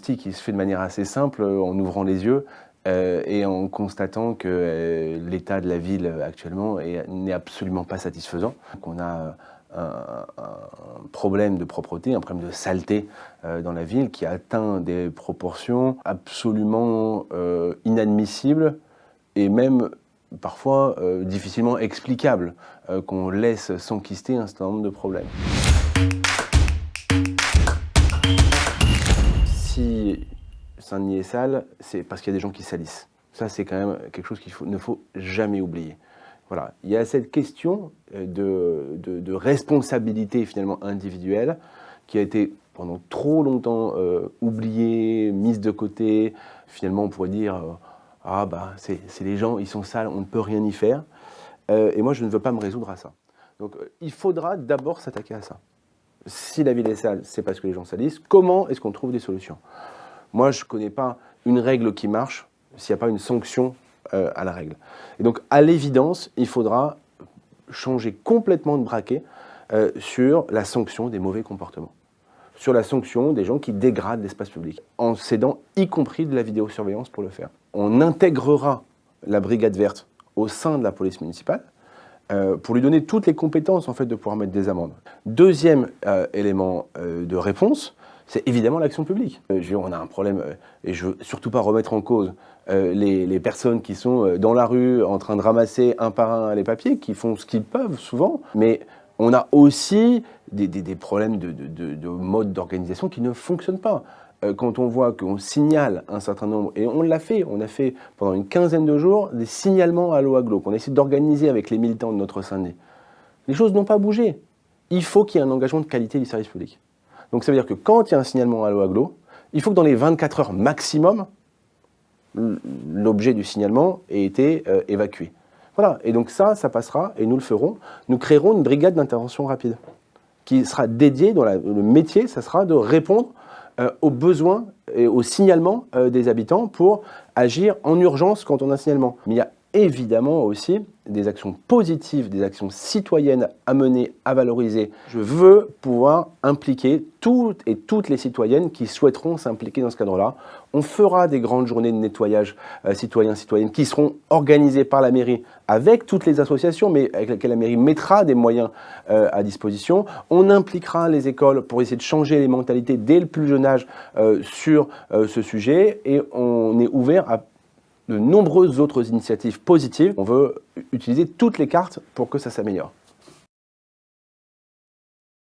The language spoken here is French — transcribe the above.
diagnostic il se fait de manière assez simple en ouvrant les yeux et en constatant que l'état de la ville actuellement n'est absolument pas satisfaisant. On a un problème de propreté, un problème de saleté dans la ville qui a atteint des proportions absolument inadmissibles et même parfois difficilement explicables, qu'on laisse s'enquister un certain nombre de problèmes. Si Saint-Denis est sale, c'est parce qu'il y a des gens qui salissent. Ça, c'est quand même quelque chose qu'il ne faut jamais oublier. Voilà. Il y a cette question de responsabilité finalement individuelle qui a été pendant trop longtemps oubliée, mise de côté. Finalement, on pourrait dire ah bah c'est les gens, ils sont sales, on ne peut rien y faire. Et moi, je ne veux pas me résoudre à ça. Donc, il faudra d'abord s'attaquer à ça. Si la ville est sale, c'est parce que les gens salissent. Comment est-ce qu'on trouve des solutions? Moi, je ne connais pas une règle qui marche s'il n'y a pas une sanction à la règle. Et donc, à l'évidence, il faudra changer complètement de braquet sur la sanction des mauvais comportements, sur la sanction des gens qui dégradent l'espace public, en s'aidant y compris de la vidéosurveillance pour le faire. On intégrera la brigade verte au sein de la police municipale pour lui donner toutes les compétences en fait, de pouvoir mettre des amendes. Deuxième élément de réponse, c'est évidemment l'action publique. On a un problème, et je ne veux surtout pas remettre en cause les personnes qui sont dans la rue en train de ramasser un par un les papiers, qui font ce qu'ils peuvent souvent, mais on a aussi des problèmes de mode d'organisation qui ne fonctionnent pas. Quand on voit qu'on signale un certain nombre, et on a fait pendant une quinzaine de jours des signalements à l'OAGLO, qu'on a essayé d'organiser avec les militants de notre Saint-Denis. Les choses n'ont pas bougé. Il faut qu'il y ait un engagement de qualité du service public. Donc ça veut dire que quand il y a un signalement à l'OAGLO, il faut que dans les 24 heures maximum, l'objet du signalement ait été évacué. Voilà, et donc ça passera, et nous le ferons. Nous créerons une brigade d'intervention rapide, qui sera dédiée, dont le métier, ça sera de répondre aux besoins et aux signalements des habitants pour agir en urgence quand on a un signalement. Mais il y a évidemment aussi des actions positives, des actions citoyennes à mener, à valoriser. Je veux pouvoir impliquer toutes et toutes les citoyennes qui souhaiteront s'impliquer dans ce cadre-là. On fera des grandes journées de nettoyage citoyens-citoyennes qui seront organisées par la mairie avec toutes les associations, mais avec lesquelles la mairie mettra des moyens à disposition. On impliquera les écoles pour essayer de changer les mentalités dès le plus jeune âge sur ce sujet et on est ouvert à de nombreuses autres initiatives positives. On veut utiliser toutes les cartes pour que ça s'améliore.